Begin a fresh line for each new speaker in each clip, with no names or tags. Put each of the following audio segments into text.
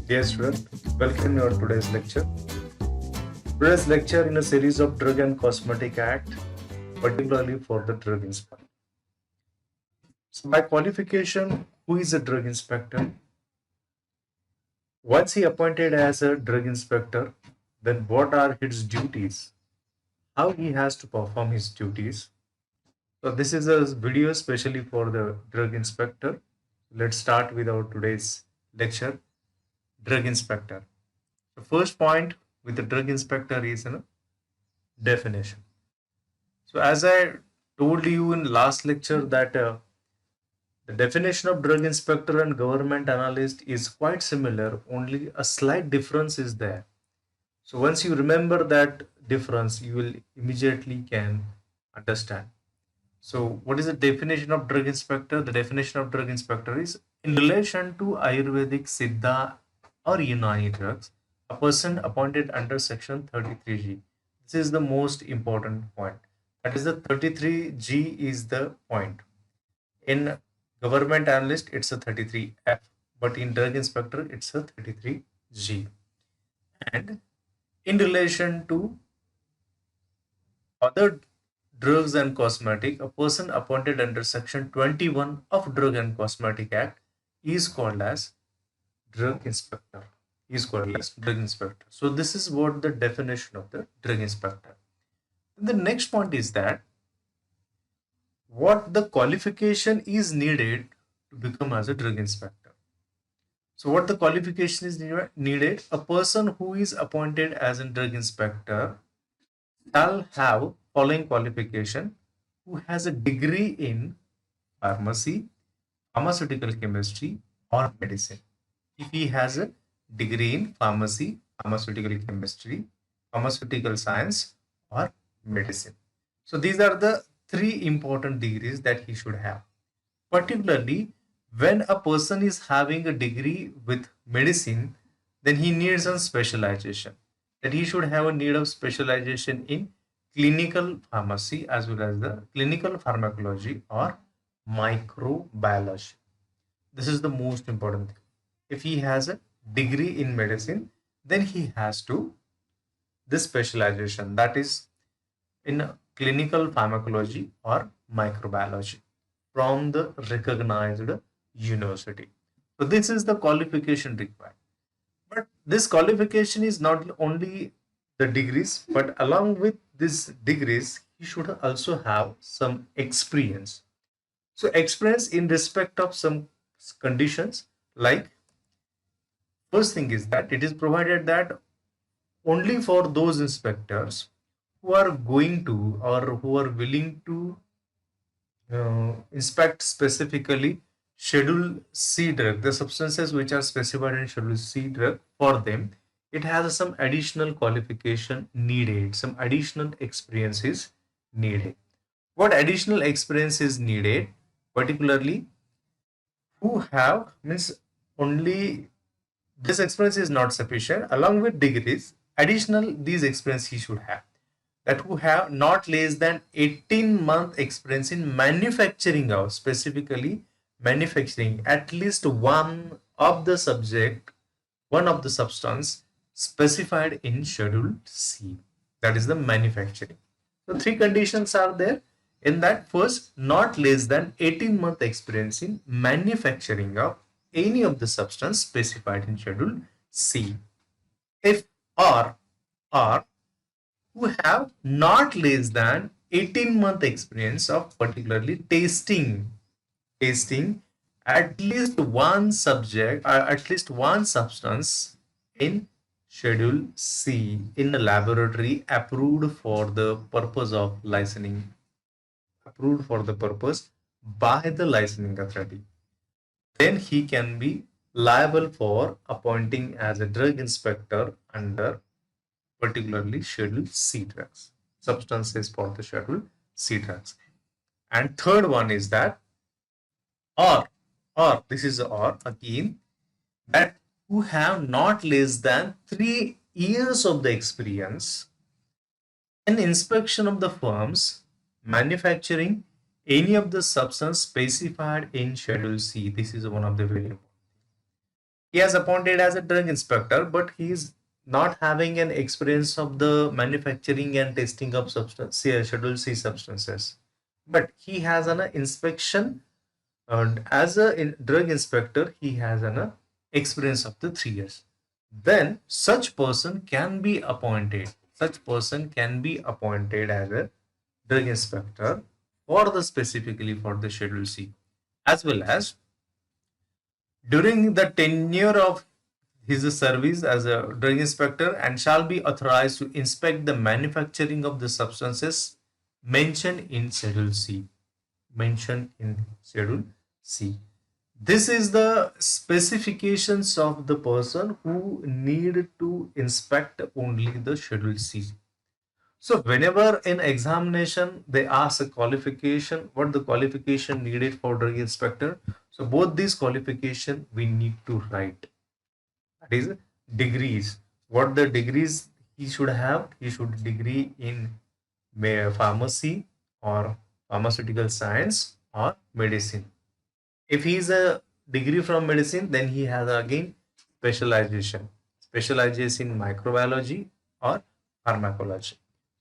Dear student, welcome to today's lecture. Today's lecture in a series of Drug and Cosmetic Act, particularly for the drug inspector. So by qualification, who is a drug inspector? Once he appointed as a drug inspector, then what are his duties? How he has to perform his duties? So this is a video especially for the drug inspector. Let's start with our today's lecture, drug inspector. The first point with the drug inspector is a definition. So as I told you in last lecture that the definition of drug inspector and government analyst is quite similar, only a slight difference is there. So once you remember that difference, you will immediately can understand. So what is the definition of drug inspector? The definition of drug inspector is in relation to Ayurvedic, Siddha or Unani drugs, a person appointed under section 33G. This is the most important point. That is the 33G is the point. In government analyst, it's a 33F, but in drug inspector, it's a 33G. And in relation to other drugs and cosmetic, a person appointed under section 21 of Drug and Cosmetic Act is called as drug inspector. Is called as drug inspector. So this is what the definition of the drug inspector. The next point is that what the qualification is needed to become as a drug inspector. So what the qualification is needed? A person who is appointed as a drug inspector shall have following qualification: who has a degree in pharmacy, pharmaceutical chemistry or medicine. If he has a degree in pharmacy, pharmaceutical chemistry, pharmaceutical science or medicine. So these are the three important degrees that he should have. Particularly when a person is having a degree with medicine, then he needs some specialization. That he should have a need of specialization in clinical pharmacy as well as the clinical pharmacology or microbiology. This is the most important thing. If he has a degree in medicine, then he has to this specialization, that is in clinical pharmacology or microbiology from the recognized university. So this is the qualification required. But this qualification is not only the degrees, but along with these degrees, he should also have some experience. So experience in respect of some conditions, like first thing is that it is provided that only for those inspectors who are going to or who are willing to inspect specifically Schedule C drug, the substances which are specified in Schedule C drug, for them, it has some additional qualification needed, some additional experience is needed. What additional experience is needed? Particularly, who have means only this experience is not sufficient. Along with degrees, additional these experience he should have. That who have not less than 18-month experience in manufacturing of specifically manufacturing at least one of the subject, one of the substance specified in Schedule C. That is the manufacturing. So three conditions are there. In that, first, not less than 18-month experience in manufacturing of any of the substance specified in Schedule C. If or who have not less than 18-month experience of particularly tasting at least one subject or at least one substance in Schedule C in a laboratory approved for the purpose of licensing, approved for the purpose by the licensing authority, then he can be liable for appointing as a drug inspector under particularly Schedule C drugs, substances for the Schedule C drugs. And third one is that or this is or again, that who have not less than 3 years of the experience in inspection of the firms manufacturing any of the substance specified in Schedule C. This is one of the very important. He has appointed as a drug inspector, but he is not having an experience of the manufacturing and testing of Schedule C substances. But he has an inspection, and as a drug inspector, he has an experience of the 3 years. Then such person can be appointed. Such person can be appointed as a drug inspector for the specifically for the Schedule C, as well as during the tenure of his service as a drug inspector, and shall be authorized to inspect the manufacturing of the substances mentioned in Schedule C. Mentioned in Schedule C. This is the specifications of the person who need to inspect only the Schedule C. So whenever in examination they ask a qualification, what the qualification needed for drug inspector. So both these qualification we need to write. That is degrees. What the degrees he should have? He should degree in pharmacy or pharmaceutical science or medicine. If he is a degree from medicine, then he has again specialization. Specialization in microbiology or pharmacology.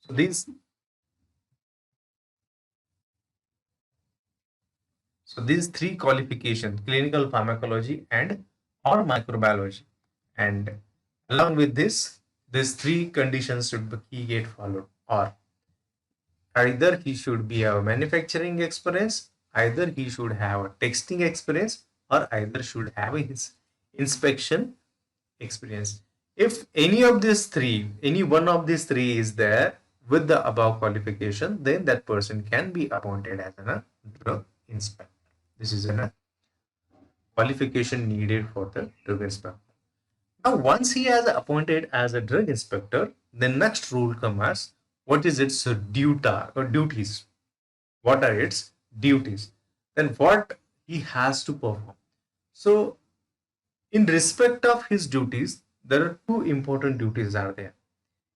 So these three qualifications, clinical pharmacology and or microbiology, and along with this, these three conditions should be key get followed. Or either he should be a manufacturing experience, either he should have a testing experience, or either should have his inspection experience. If any of these three, any one of these three is there with the above qualification, then that person can be appointed as a drug inspector. This is a qualification needed for the drug inspector. Now, once he has appointed as a drug inspector, the next rule comes as what is its duties? What are its duties? Then what he has to perform. So, in respect of his duties, there are two important duties are there.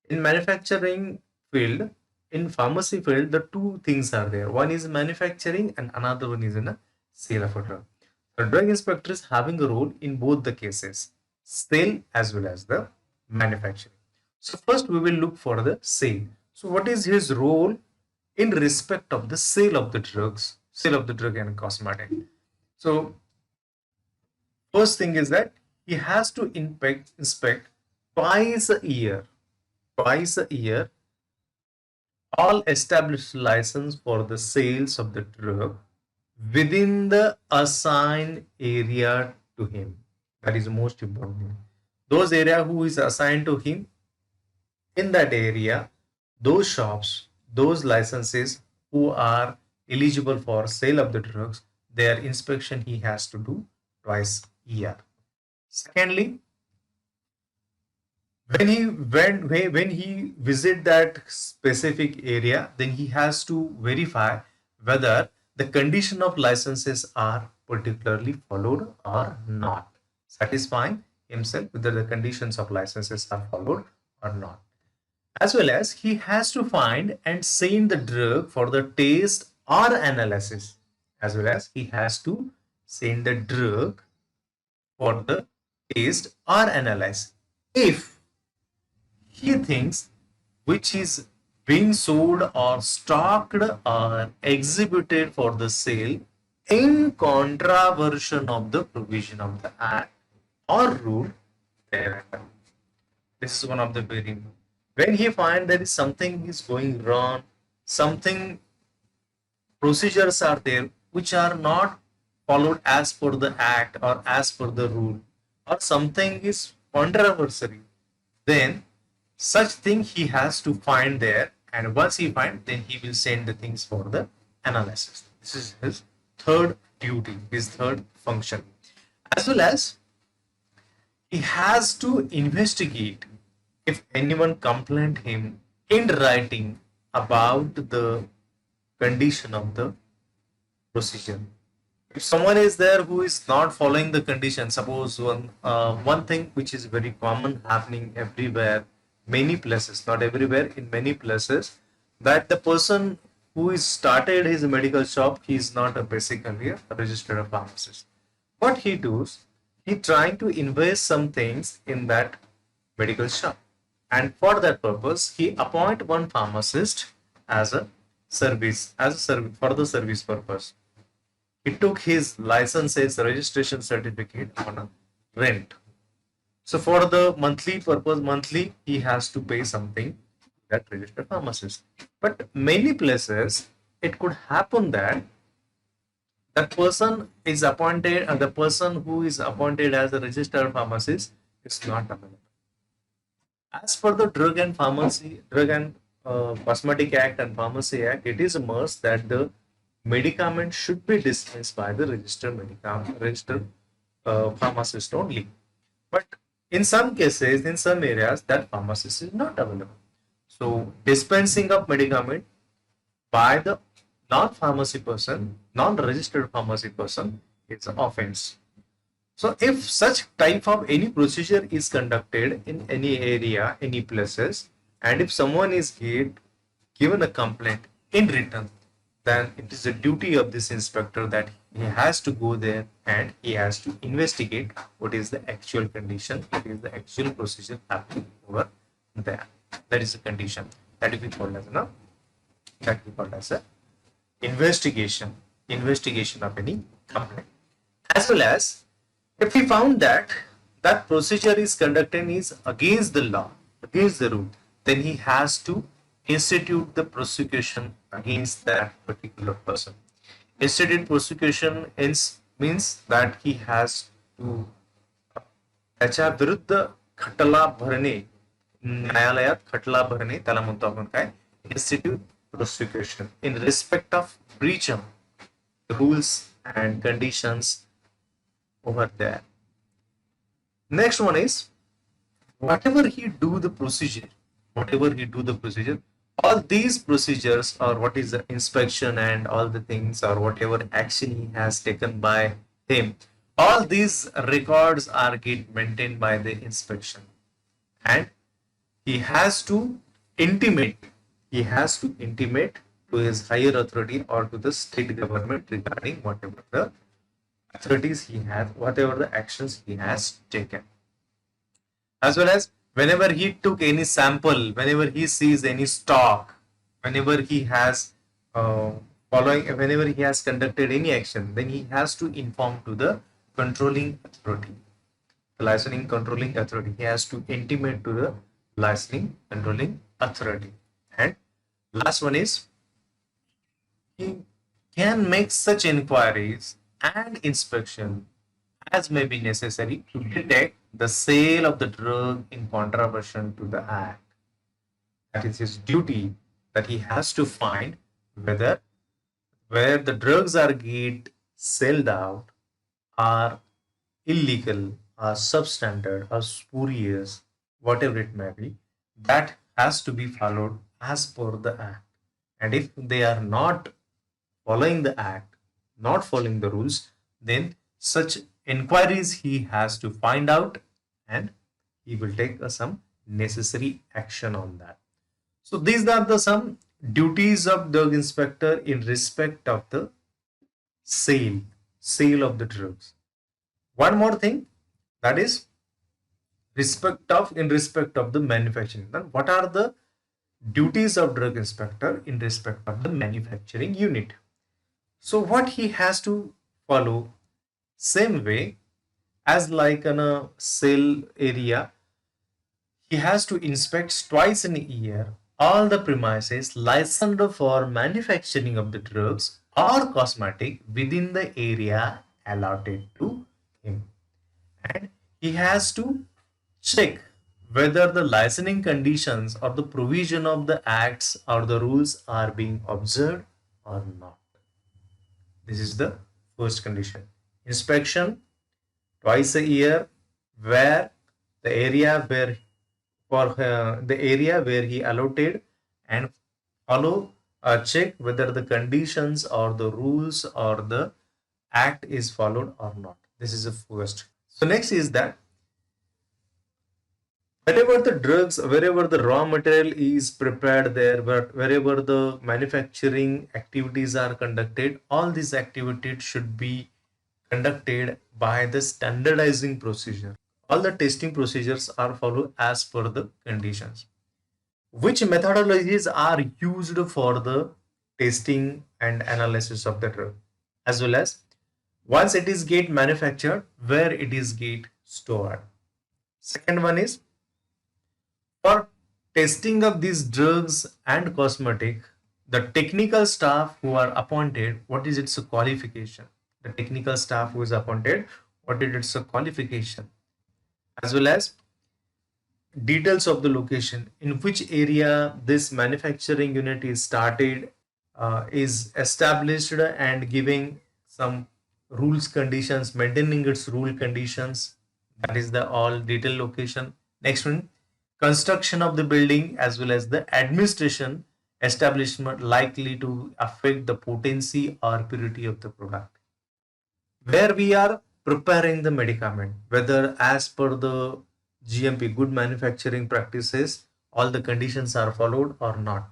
In manufacturing field, in pharmacy field, the two things are there. One is manufacturing and another one is in a sale of a drug. The drug inspector is having a role in both the cases, sale as well as the manufacturing. So first we will look for the sale. So what is his role in respect of the sale of the drugs, sale of the drug and cosmetic? So first thing is that he has to inspect twice a year, all established license for the sales of the drug within the assigned area to him. That is the most important thing. Those area who is assigned to him, in that area, those shops, those licenses who are eligible for sale of the drugs, their inspection he has to do twice a year. Secondly, when he visit that specific area, then he has to verify whether the condition of licenses are particularly followed or not, satisfying himself whether the conditions of licenses are followed or not. As well as he has to find and send the drug for the taste or analysis, as well as he has to send the drug for the taste or analysis. If he thinks which is being sold or stocked or exhibited for the sale in contravention of the provision of the act or rule thereafter. This is one of the very important. When he finds there is something is going wrong, something procedures are there which are not followed as per the act or as per the rule, or something is controversial, then such thing he has to find there, and once he finds, then he will send the things for the analysis. This is his third duty, his third function. As well as he has to investigate if anyone complained him in writing about the condition of the procedure. If someone is there who is not following the condition, suppose one thing which is very common happening everywhere, many places, not everywhere, in many places, that the person who is started his medical shop, he is not basically a registered pharmacist. What he does, he trying to invest some things in that medical shop, and for that purpose he appoint one pharmacist as a service for the service purpose. He took his licenses registration certificate on a rent. So for the monthly purpose, monthly he has to pay something to that registered pharmacist. But many places it could happen that that person is appointed and the person who is appointed as a registered pharmacist is not available. As per the Drug and Cosmetic Act and Pharmacy Act, it is a must that the medicament should be dispensed by the registered pharmacist only. But in some cases, in some areas, that pharmacist is not available. So dispensing of medicament by the non-registered pharmacy person is an offense. So if such type of any procedure is conducted in any area, any places, and if someone is given a complaint in written, then it is the duty of this inspector that he has to go there and he has to investigate what is the actual condition, what is the actual procedure happening over there. That is the condition that we call as a investigation of any complaint. As well as if he found that that procedure is conducted is against the law, against the rule, then he has to institute the prosecution against that particular person. Institute prosecution means that he has to त्याच्या विरुद्ध खटला भरणे, न्यायालयात खटला भरणे त्याला म्हणतो आपण काय, institute prosecution in respect of breach of rules and conditions over there. Next one is whatever he do the procedure, all these procedures or what is the inspection and all the things or whatever action he has taken by him, all these records are get maintained by the inspection, and he has to intimate to his higher authority or to the state government regarding whatever the authorities he has, whatever the actions he has taken. As well as whenever he took any sample, whenever he sees any stock, whenever he has whenever he has conducted any action, then he has to inform to the controlling authority, the licensing controlling authority. He has to intimate to the licensing controlling authority. And last one is he can make such inquiries and inspection as may be necessary to detect the sale of the drug in contravention to the act. That is his duty, that he has to find whether where the drugs are get sold out are illegal, are substandard, or spurious, whatever it may be, that has to be followed as per the act. And if they are not following the act, not following the rules, then such inquiries he has to find out and he will take some necessary action on that. So these are the some duties of drug inspector in respect of the sale of the drugs. One more thing, that is in respect of the manufacturing. Then what are the duties of drug inspector in respect of the manufacturing unit? So what he has to follow, same way as like in a sale area, he has to inspect twice in a year all the premises licensed for manufacturing of the drugs or cosmetic within the area allotted to him. And he has to check whether the licensing conditions or the provision of the acts or the rules are being observed or not. This is the first condition. Inspection twice a year, where the area where he allotted, and follow check whether the conditions or the rules or the act is followed or not. This is the first. So next is that wherever the raw material is prepared there, but wherever the manufacturing activities are conducted, all these activities should be conducted by the standardizing procedure. All the testing procedures are followed as per the conditions. Which methodologies are used for the testing and analysis of the drug, as well as once it is get manufactured, where it is get stored. Second one is for testing of these drugs and cosmetic, the technical staff who are appointed, what is its qualification? The technical staff who is appointed, what is its qualification? As well as details of the location, in which area this manufacturing unit is started, is established and giving some rules conditions, maintaining its rule conditions. That is the all detailed location. Next one, construction of the building as well as the administration establishment likely to affect the potency or purity of the product. Where we are preparing the medicament, whether as per the GMP, good manufacturing practices, all the conditions are followed or not.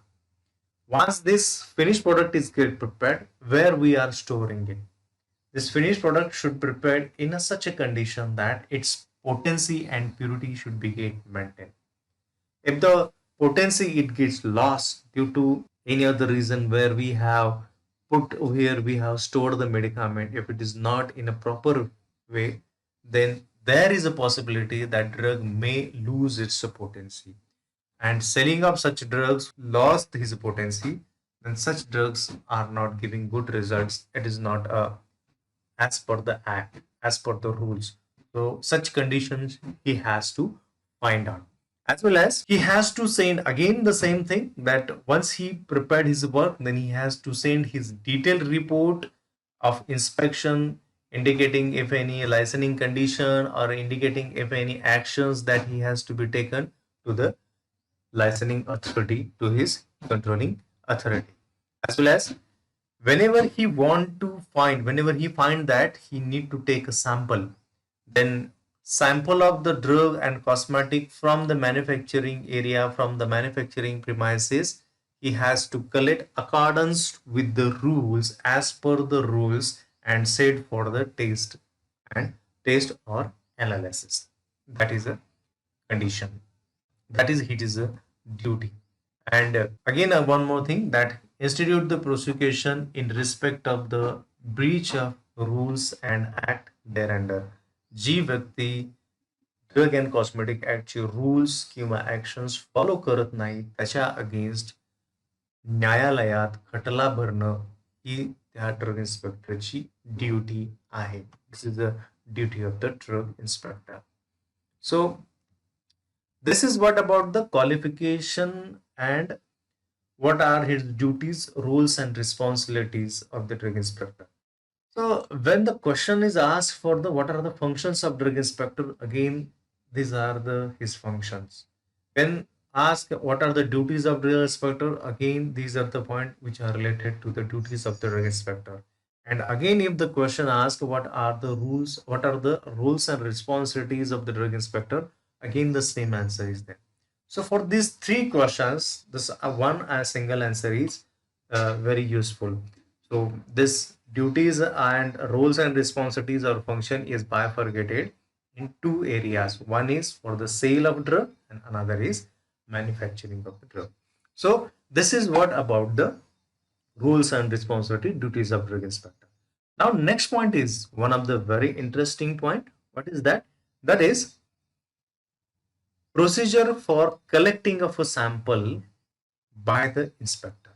Once this finished product is get prepared, where we are storing it. This finished product should be prepared in such a condition that its potency and purity should be maintained. If the potency it gets lost due to any other reason where we have put here, we have stored the medicament, if it is not in a proper way, then there is a possibility that drug may lose its potency. And selling of such drugs lost his potency, then such drugs are not giving good results. It is not as per the act, as per the rules. So such conditions he has to find out. As well as he has to send again the same thing, that once he prepared his work, then he has to send his detailed report of inspection, indicating if any licensing condition or indicating if any actions that he has to be taken to the licensing authority, to his controlling authority. As well as whenever he find that he need to take a sample, then sample of the drug and cosmetic from the manufacturing area, from the manufacturing premises, he has to collect accordance with the rules, as per the rules, and said for the test or analysis. That is a condition. That is it is a duty. And again, one more thing, that institute the prosecution in respect of the breach of rules and act thereunder. जी व्यक्ती drug and cosmetic ऍक्टचे rules किंवा actions follow करत नाही, त्याच्या against न्यायालयात खटला भरणं ही त्या drug इन्स्पेक्टरची duty आहे. This is the duty of the drug inspector. So this is what about the qualification and what are his duties, roles and responsibilities of the drug inspector. So when the question is asked for the what are the functions of drug inspector, again these are the his functions. When asked what are the duties of drug inspector, again these are the point which are related to the duties of the drug inspector. And again, if the question asks what are the rules, what are the roles and responsibilities of the drug inspector, again the same answer is there. So for these three questions, this one single answer is very useful. So this duties and roles and responsibilities or function is bifurcated in two areas. One is for the sale of drug and another is manufacturing of the drug. So this is what about the roles and responsibility duties of drug inspector. Now next point is one of the very interesting point. What is that? That is procedure for collecting of a sample by the inspector.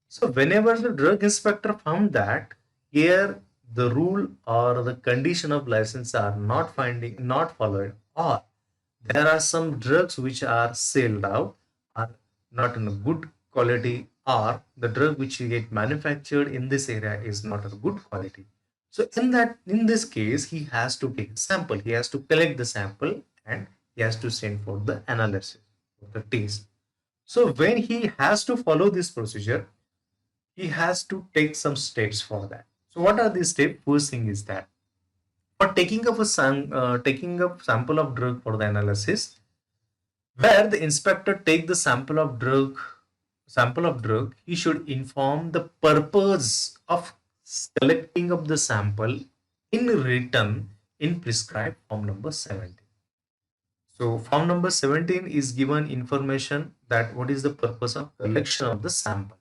So whenever the drug inspector found that here the rule or the condition of license are not followed, or there are some drugs which are sold out are not in a good quality, or the drug which you get manufactured in this area is not of good quality. So in this case, he has to take a sample, he has to collect the sample and he has to send for the analysis of the test. So when he has to follow this procedure, he has to take some steps for that. So what are these steps? First thing is that for taking a sample of drug for the analysis, where the inspector take the sample of drug, he should inform the purpose of collecting of the sample in written in prescribed form number 17. So form number 17 is given information that what is the purpose of collection of the sample.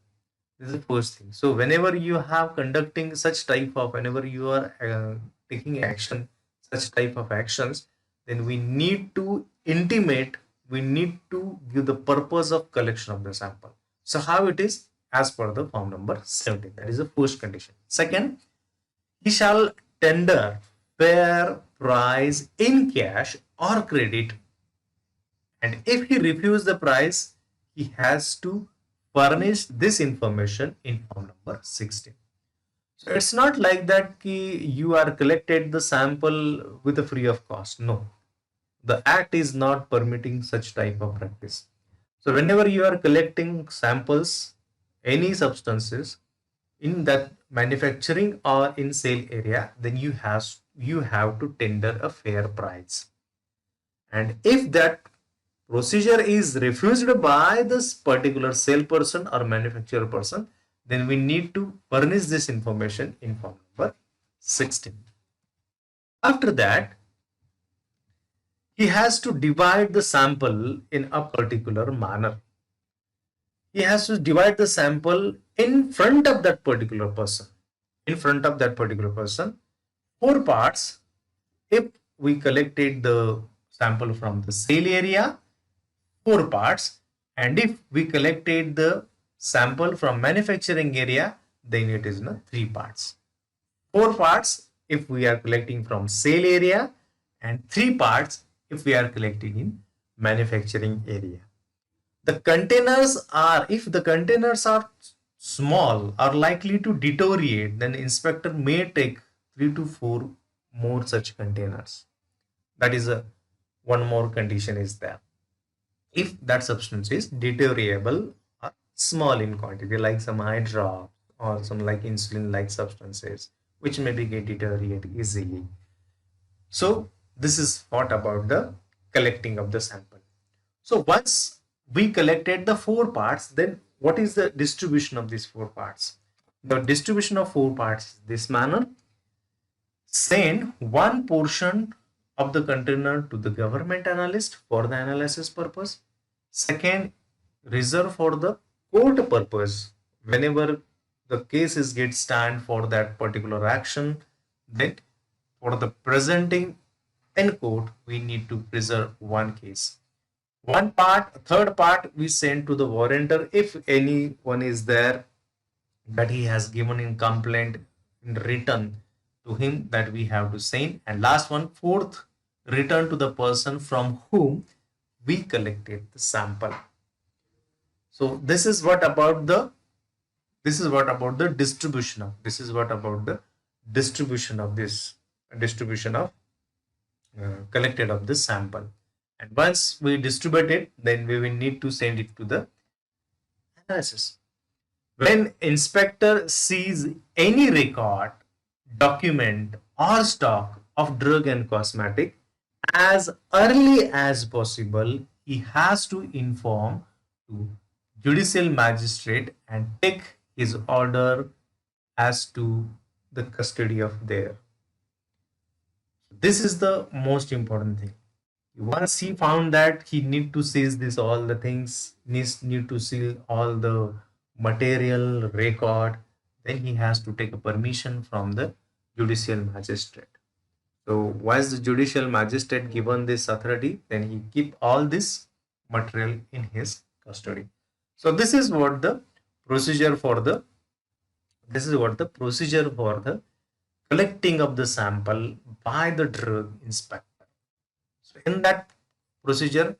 This is the first thing. So whenever you have conducting such type of, whenever you are taking action, such type of actions, then we need to intimate, we need to give the purpose of collection of the sample. So how it is as per the form number 17. That is the first condition. Second, he shall tender fair price in cash or credit, and if he refuses the price, he has to furnish this information in form number 16. So it's not like that you are collected the sample with a free of cost. No, the act is not permitting such type of practice. So whenever you are collecting samples, any substances in that manufacturing or in sale area, then you have to tender a fair price. And if that procedure is refused by this particular sale person or manufacturer person, then we need to furnish this information in form number 16. After that, he has to divide the sample in a particular manner. He has to divide the sample in front of that particular person. In front of that particular person, four parts. If we collected the sample from the sale area, four parts, and if we collected the sample from manufacturing area, then it is three parts. Four parts if we are collecting from sale area, and three parts if we are collecting in manufacturing area. The containers are, if the containers are small, are likely to deteriorate, then inspector may take 3 to 4 more such containers. That is a one more condition is there. If that substance is deteriorable or small in quantity, like some eye drops or some like insulin like substances, which may be get deteriorate easily. So this is what about the collecting of the sample. So once we collected the four parts, then what is the distribution of these four parts? The distribution of four parts is this manner. Send one portion of the container to the government analyst for the analysis purpose. Second, reserve for the court purpose. Whenever the cases get stand for that particular action, then for the presenting in court, we need to preserve one case. One part, third part, we send to the warrantor if anyone is there that he has given in complaint in written to him, that we have to send. And last one, fourth, return to the person from whom we collected the sample. So this is what about the distribution of distribution of collected of this sample. And once we distribute it, then we will need to send it to the analysis. When inspector sees any record, document or stock of drug and cosmetic, as early as possible, he has to inform to judicial magistrate and take his order as to the custody of there. This is the most important thing. Once he found that he need to seize this all the things, need to seal all the material record, then he has to take a permission from the judicial magistrate. So once the judicial magistrate given this authority, then he keep all this material in his custody. So this is what the procedure for the collecting of the sample by the drug inspector. So in that procedure,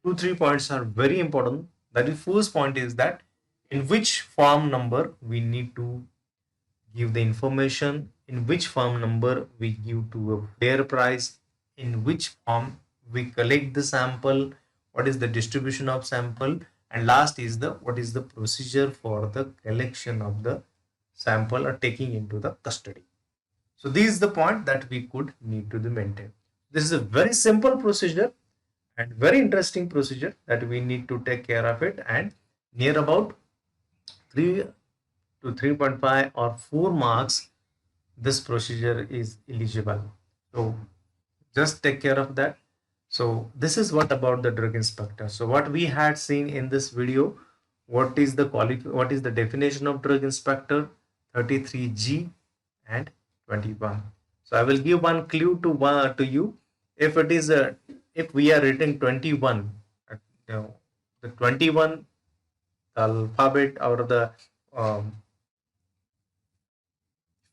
2-3 points are very important. That the first point is that in which form number we need to give the information, in which form number we give to a fair price, in which form we collect the sample, what is the distribution of sample, and last is the what is the procedure for the collection of the sample or taking into the custody. So this is the point that we could need to maintain. This is a very simple procedure and very interesting procedure that we need to take care of it, and near about 3 to 3.5 or 4 marks this procedure is eligible. So just take care of that. So this is what about the drug inspector. So what we had seen in this video, what is the definition of drug inspector, 33G and 21. So I will give one clue to you. If it is a if we are writing 21, you know, the 21 alphabet or the um,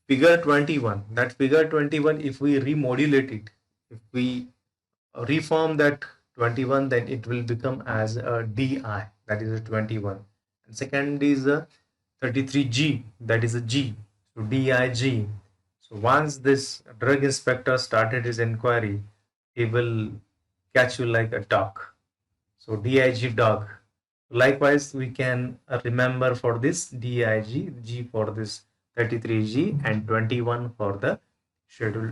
figure 21, that figure 21, if we remodulate it, if we reform that 21, then it will become as a DI, that is a 21. And second is a 33G, that is a G, so DIG. So once this drug inspector started his inquiry, he will catch you like a dog. So DIG, dog. Likewise, we can remember for this DIG, G for this 33G and 21 for the schedule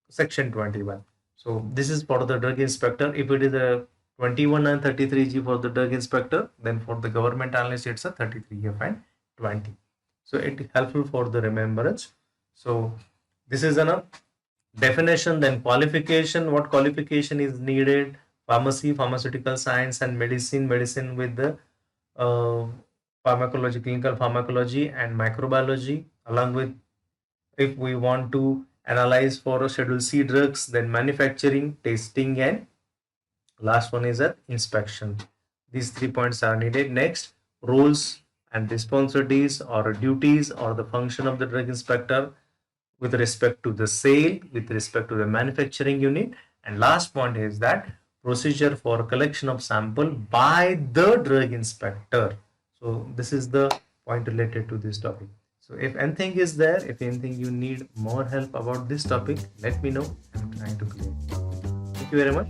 section 21. So this is for the drug inspector. If it is a 21 and 33G for the drug inspector, then for the government analyst it's a 33F and 20. So it is helpful for the remembrance. So this is a definition. Then qualification, what qualification is needed? Pharmacy, pharmaceutical science, and medicine with the pharmacology, clinical pharmacology and microbiology, along with, if we want to analyze for Schedule C drugs, then manufacturing, testing, and last one is a inspection. These 3 points are needed. Next, roles and responsibilities or duties or the function of the drug inspector with respect to the sale, with respect to the manufacturing unit, and last point is that procedure for collection of sample by the drug inspector. So this is the point related to this topic. So if anything is there, if anything you need more help about this topic, let me know. I'm trying to clear. Thank you very much.